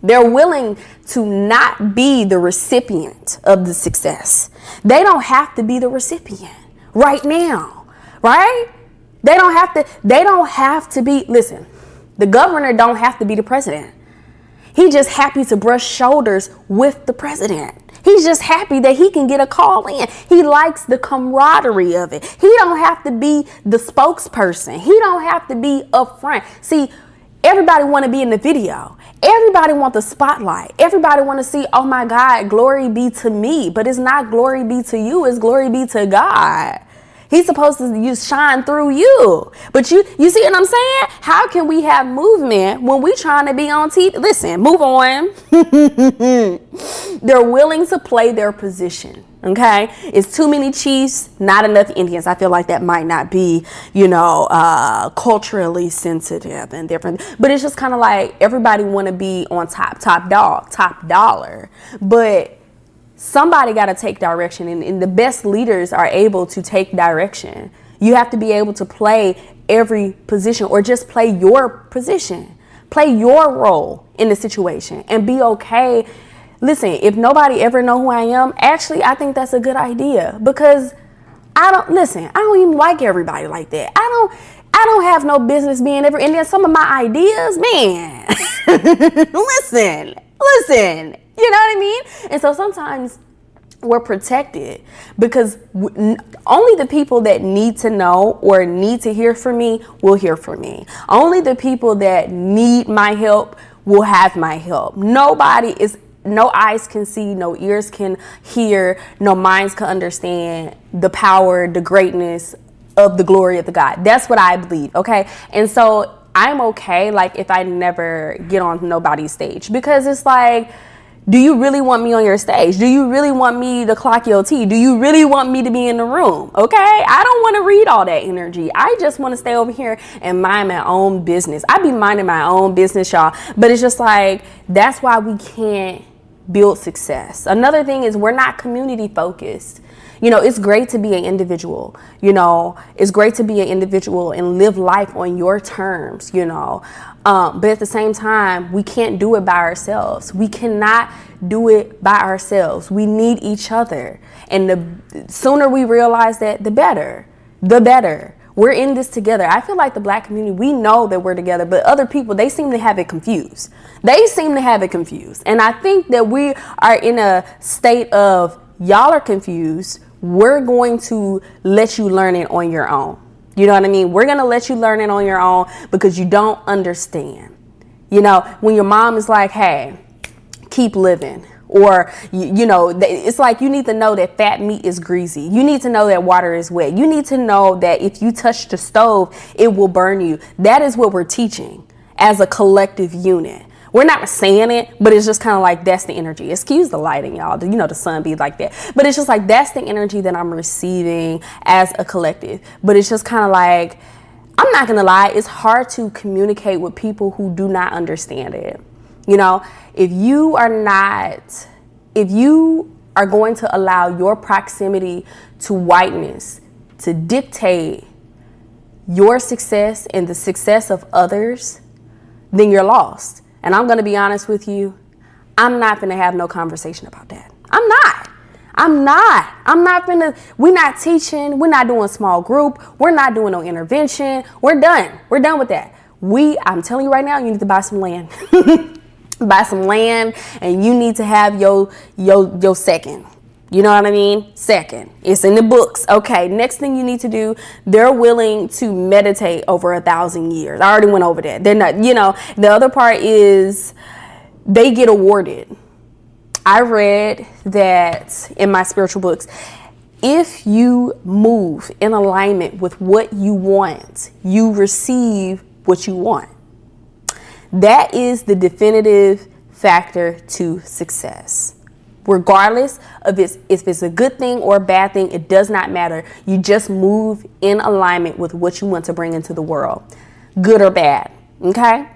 they're willing to not be the recipient of the success. They don't have to be the recipient right now. Right? They don't have to be, listen, the governor don't have to be the president. He's just happy to brush shoulders with the president. He's just happy that he can get a call in. He likes the camaraderie of it. He don't have to be the spokesperson. He don't have to be up front. See, everybody want to be in the video. Everybody want the spotlight. Everybody want to see, oh my God, glory be to me. But it's not glory be to you. It's glory be to God. He's supposed to shine through you. But you see what I'm saying? How can we have movement when we trying to be on TV? Listen, move on. They're willing to play their position. Okay. It's too many chiefs, not enough Indians. I feel like that might not be, culturally sensitive and different. But it's just kind of like everybody want to be on top dog, top dollar. But somebody got to take direction, and the best leaders are able to take direction. You have to be able to play every position, or just play your position, play your role in the situation, and be okay. Listen, if nobody ever know who I am, actually, I think that's a good idea, because I don't even like everybody like that. I don't have no business being and then some of my ideas, man, listen. You know what I mean? And so sometimes we're protected because only the people that need to know or need to hear from me will hear from me. Only the people that need my help will have my help. No eyes can see, no ears can hear, no minds can understand the power, the greatness of the glory of the God. That's what I believe, okay? And so I'm okay, like, if I never get on nobody's stage, because it's like, do you really want me on your stage? Do you really want me to clock your tea? Do you really want me to be in the room? Okay? I don't want to read all that energy. I just want to stay over here and mind my own business. I be minding my own business, y'all. But it's just like, that's why we can't build success. Another thing is we're not community focused. It's great to be an individual. It's great to be an individual and live life on your terms, but at the same time, we can't do it by ourselves. We cannot do it by ourselves. We need each other. And the sooner we realize that, the better. We're in this together. I feel like the Black community, we know that we're together, but other people, they seem to have it confused. And I think that we are in a state of, y'all are confused. We're going to let you learn it on your own. You know what I mean? We're going to let you learn it on your own because you don't understand. When your mom is like, hey, keep living. Or, it's like you need to know that fat meat is greasy. You need to know that water is wet. You need to know that if you touch the stove, it will burn you. That is what we're teaching as a collective unit. We're not saying it, but it's just kind of like, that's the energy. Excuse the lighting, y'all. The sun be like that. But it's just like, that's the energy that I'm receiving as a collective. But it's just kind of like, I'm not going to lie. It's hard to communicate with people who do not understand it. If you are going to allow your proximity to whiteness to dictate your success and the success of others, then you're lost. And I'm going to be honest with you, I'm not going to have no conversation about that. I'm I'm not gonna, we're not teaching, we're not doing small group, we're not doing no intervention. We're done with that. I'm telling you right now, you need to buy some land. Buy some land, and you need to have your second. You know what I mean? Second. It's in the books. Okay, next thing you need to do, they're willing to meditate over 1,000 years. I already went over that. They're not, the other part is they get awarded. I read that in my spiritual books, if you move in alignment with what you want, you receive what you want. That is the definitive factor to success. Regardless of if it's a good thing or a bad thing, it does not matter. You just move in alignment with what you want to bring into the world, good or bad. Okay?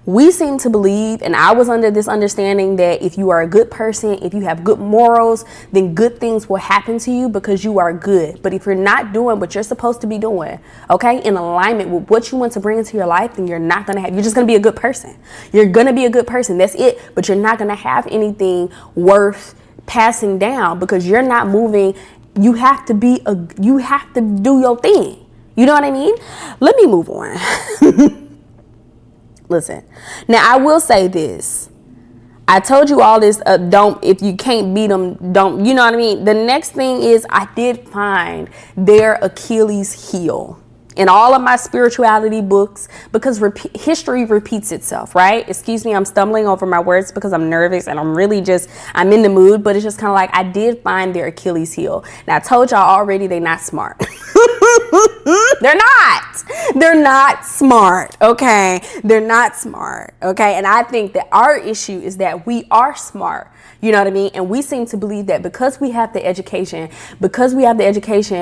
We seem to believe, and I was under this understanding, that if you are a good person, if you have good morals, then good things will happen to you because you are good. But if you're not doing what you're supposed to be doing, okay, in alignment with what you want to bring into your life, then you're just going to be a good person. You're going to be a good person. That's it. But you're not going to have anything worth passing down because you're not moving. You have to do your thing. You know what I mean? Let me move on. Listen, now I will say this. I told you all this, if you can't beat them, don't, you know what I mean? The next thing is I did find their Achilles heel in all of my spirituality books because history repeats itself, right? Excuse me, I'm stumbling over my words because I'm nervous and I'm in the mood, but it's just kind of like I did find their Achilles heel. Now I told y'all already they're not smart. They're not smart, okay? They're not smart, okay? And I think that our issue is that we are smart, you know what I mean? And we seem to believe that because we have the education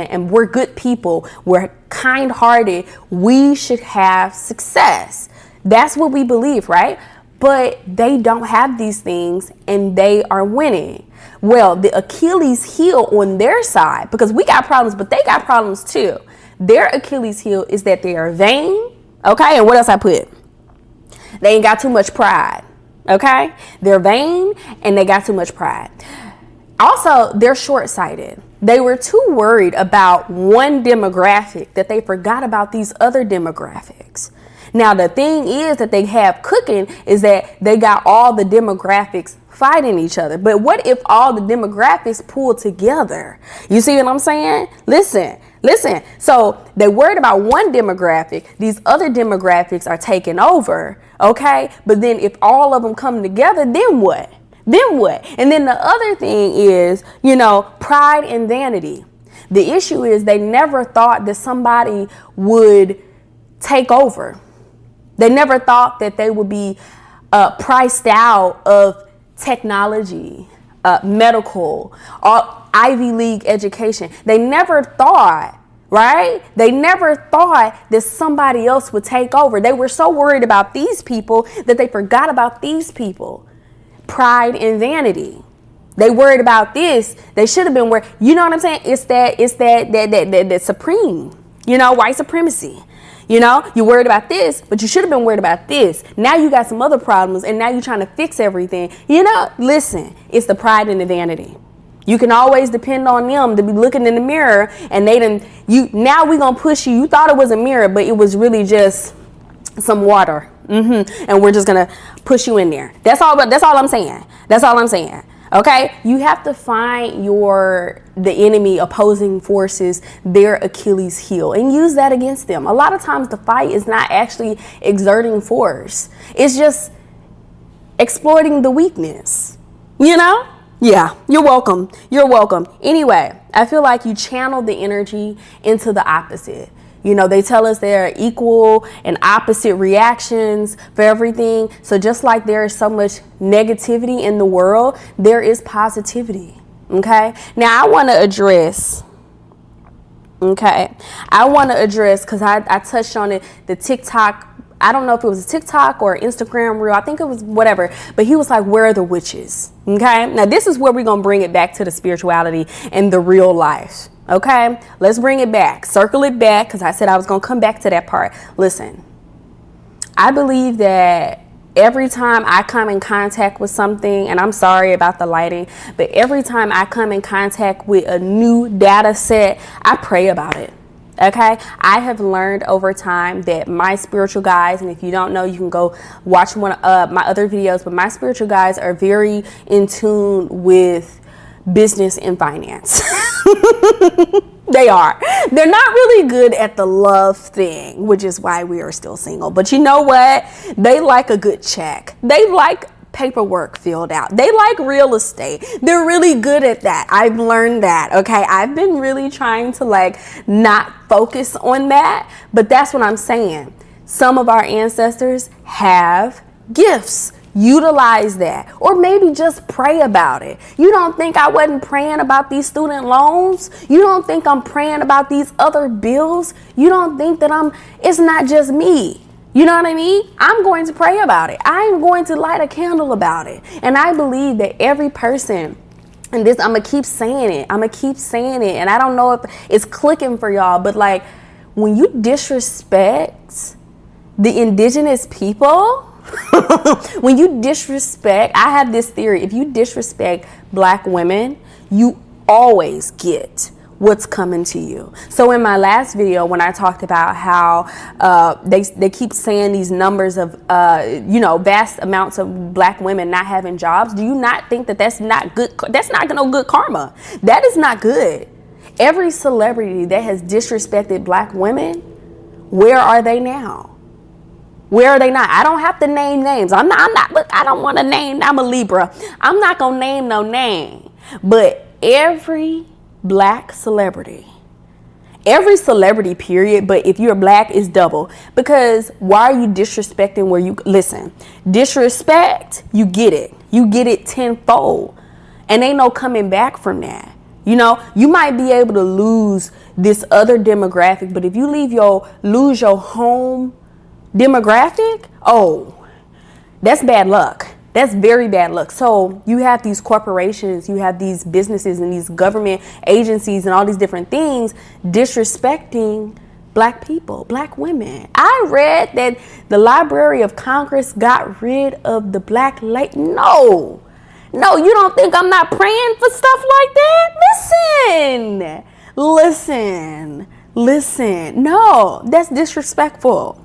and we're good people, we're kind-hearted, we should have success. That's what we believe, right? But they don't have these things and they are winning. Well, the Achilles heel on their side, because we got problems, but they got problems too. Their Achilles heel is that they are vain, okay? And what else I put? They ain't got too much pride, okay? They're vain and they got too much pride. Also, they're short-sighted. They were too worried about one demographic that they forgot about these other demographics. Now, the thing is that they have cooking is that they got all the demographics fighting each other. But what if all the demographics pull together? You see what I'm saying? Listen. So they worried about one demographic. These other demographics are taking over. Okay. But then if all of them come together, then what? And then the other thing is, pride and vanity. The issue is they never thought that somebody would take over. They never thought that they would be priced out of technology, medical, Ivy League education. They never thought, right? They never thought that somebody else would take over. They were so worried about these people that they forgot about these people. Pride and vanity. They worried about this. They should have been worried. You know what I'm saying? It's that supreme, white supremacy. You're worried about this, but you should have been worried about this. Now you got some other problems and now you're trying to fix everything. Listen, it's the pride and the vanity. You can always depend on them to be looking in the mirror and now we're going to push you. You thought it was a mirror, but it was really just some water. And we're just going to push you in there. That's all I'm saying. Okay, you have to find the enemy, opposing forces, their Achilles heel, and use that against them. A lot of times the fight is not actually exerting force. It's just exploiting the weakness, Yeah, you're welcome. Anyway, I feel like you channel the energy into the opposite. They tell us there are equal and opposite reactions for everything. So just like there is so much negativity in the world, there is positivity. Okay. Now I want to address, because I touched on it, the TikTok. I don't know if it was a TikTok or Instagram reel. I think it was whatever. But he was like, where are the witches? Okay. Now this is where we're going to bring it back to the spirituality and the real life. Okay, let's bring it back. Circle it back because I said I was going to come back to that part. Listen, I believe that every time I come in contact with something, and I'm sorry about the lighting, but every time I come in contact with a new data set, I pray about it. Okay, I have learned over time that my spiritual guides, and if you don't know, you can go watch one of my other videos, but my spiritual guides are very in tune with business and finance. They are. They're not really good at the love thing, which is why we are still single. But you know what? They like a good check. They like paperwork filled out. They like real estate. They're really good at that. I've learned that. Okay, I've been really trying to like not focus on that, but that's what I'm saying. Some of our ancestors have gifts. Utilize that, or maybe just pray about it. You don't think I wasn't praying about these student loans? You don't think I'm praying about these other bills? You don't think that it's not just me. You know what I mean? I'm going to pray about it. I'm going to light a candle about it. And I believe that every person, and this, I'm going to keep saying it. And I don't know if it's clicking for y'all, but like when you disrespect the indigenous people, when you disrespect, I have this theory, if you disrespect Black women, you always get what's coming to you. So in my last video, when I talked about how they keep saying these numbers of vast amounts of Black women not having jobs, do you not think that that's not good? That's not no good karma. That is not good. Every celebrity that has disrespected Black women, where are they now? Where are they not? I don't have to name names. I'm not, look, I don't want to name, I'm a Libra. I'm not going to name no name. But every Black celebrity, every celebrity period, but if you're Black, it's double. Because why are you disrespecting where you, listen, disrespect, you get it tenfold. And ain't no coming back from that. You know, you might be able to lose this other demographic, but if you lose your home demographic, oh, that's bad luck. That's very bad luck. So you have these corporations, you have these businesses and these government agencies and all these different things disrespecting Black people, Black women. I read that the Library of Congress got rid of the Black lady. No, you don't think I'm not praying for stuff like that? Listen. No, that's disrespectful.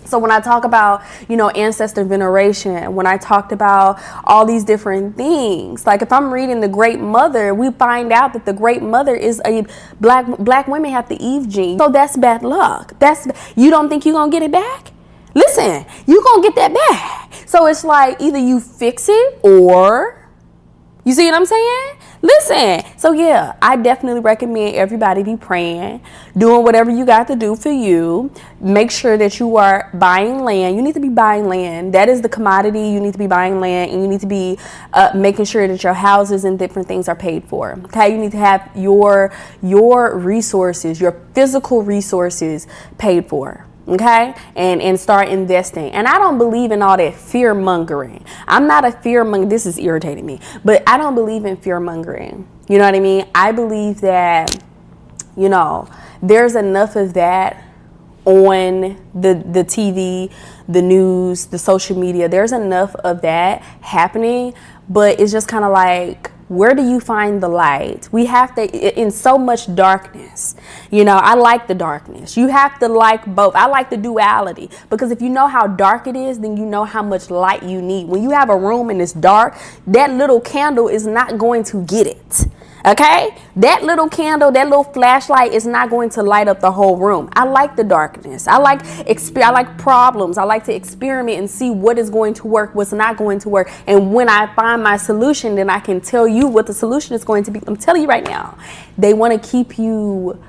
So when I talk about, ancestor veneration, when I talked about all these different things, like if I'm reading the Great Mother, we find out that the Great Mother is a black women have the Eve gene. So that's bad luck. You don't think you're going to get it back? Listen, you're going to get that back. So it's like either you fix it or, you see what I'm saying? Listen, so yeah, I definitely recommend everybody be praying, doing whatever you got to do for you. Make sure that you are buying land. You need to be buying land. That is the commodity. You need to be buying land, and you need to be making sure that your houses and different things are paid for. Okay, you need to have your resources, your physical resources paid for. Okay, and start investing. And I don't believe in all that fear mongering. I'm not a fear monger. This is irritating me, but I don't believe in fear mongering. You know what I mean? I believe that, there's enough of that on the TV, the news, the social media. There's enough of that happening, but it's just kind of like, where do you find the light? We have to, in so much darkness, I like the darkness. You have to like both. I like the duality, because if you know how dark it is, then you know how much light you need. When you have a room and it's dark, that little candle is not going to get it. Okay, that little candle, that little flashlight is not going to light up the whole room. I like the darkness. I like problems. I like to experiment and see what is going to work, what's not going to work. And when I find my solution, then I can tell you what the solution is going to be. I'm telling you right now, they want to keep you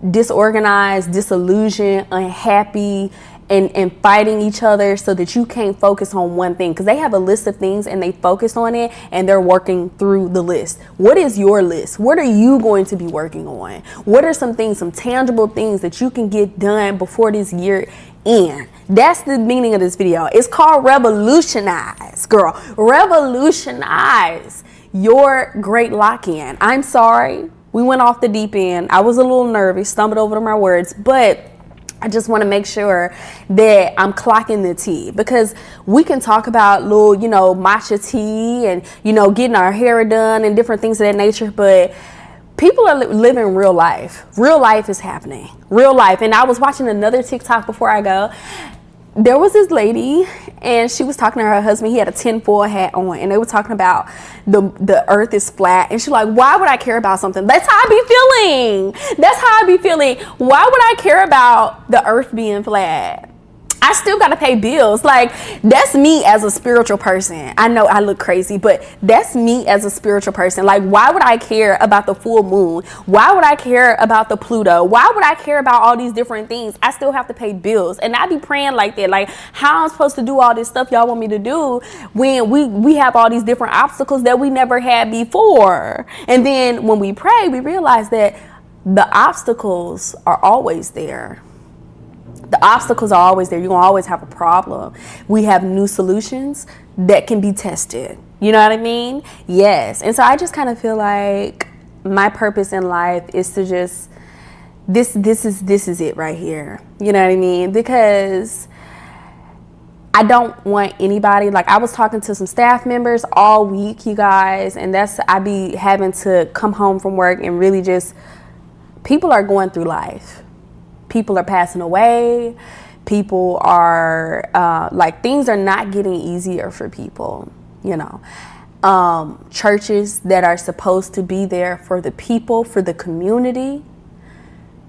disorganized, disillusioned, unhappy, and fighting each other so that you can't focus on one thing, because they have a list of things and they focus on it and they're working through the list. What is your list? What are you going to be working on? What are some things, some tangible things that you can get done before this year ends? That's the meaning of this video. It's called Revolutionize, girl. Revolutionize your great lock-in. I'm sorry, we went off the deep end. I was a little nervous, stumbled over my words, but I just want to make sure that I'm clocking the tea, because we can talk about little, you know, matcha tea and, you know, getting our hair done and different things of that nature. But people are living real life. Real life is happening. Real life. And I was watching another TikTok before I go. There was this lady and she was talking to her husband. He had a tinfoil hat on, and they were talking about the earth is flat. And she's like, why would I care about something? That's how I be feeling. That's how I be feeling. Why would I care about the earth being flat? I still got to pay bills. Like, that's me as a spiritual person. I know I look crazy, but that's me as a spiritual person. Like, why would I care about the full moon? Why would I care about the Pluto? Why would I care about all these different things? I still have to pay bills. And I be praying like that. Like, how I'm supposed to do all this stuff y'all want me to do when we have all these different obstacles that we never had before. And then when we pray, we realize that the obstacles are always there. The obstacles are always there. You're going to always have a problem. We have new solutions that can be tested. You know what I mean? Yes. And so I just kind of feel like my purpose in life is to just, this is it right here. You know what I mean? Because I don't want anybody, like, I was talking to some staff members all week, you guys, and I be having to come home from work and really just, people are going through life. People are passing away. People are like, things are not getting easier for people, you know. Churches that are supposed to be there for the people, for the community,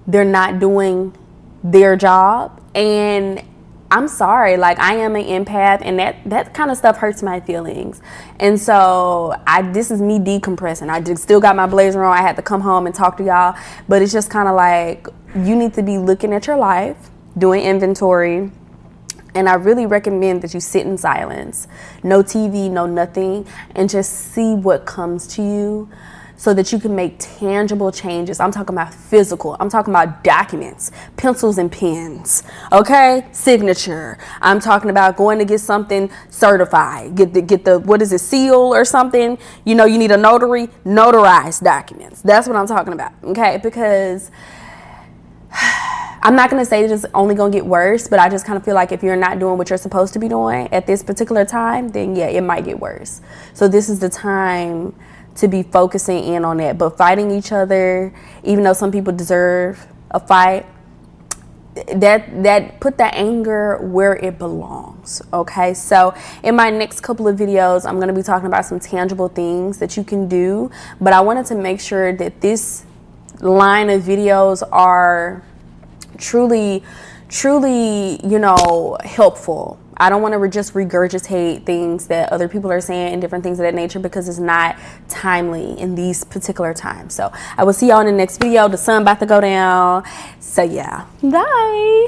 they're not doing their job. And I'm sorry, like, I am an empath, and that kind of stuff hurts my feelings. And so this is me decompressing. I just still got my blazer on. I had to come home and talk to y'all, but it's just kind of like, you need to be looking at your life, doing inventory. And I really recommend that you sit in silence, no TV, no nothing, and just see what comes to you, so that you can make tangible changes. I'm talking about physical. I'm talking about documents, pencils and pens, okay? Signature. I'm talking about going to get something certified. Get the what is it, seal or something? You know, you need a notary, notarized documents. That's what I'm talking about, okay? Because I'm not going to say it's only going to get worse, but I just kind of feel like if you're not doing what you're supposed to be doing at this particular time, then yeah, it might get worse. So this is the time to be focusing in on that. But fighting each other, even though some people deserve a fight, that put that anger where it belongs. Okay, so in my next couple of videos, I'm going to be talking about some tangible things that you can do, but I wanted to make sure that this line of videos are truly, you know, helpful. I don't want to just regurgitate things that other people are saying and different things of that nature, because it's not timely in these particular times. So I will see y'all in the next video. The sun about to go down. So yeah, bye.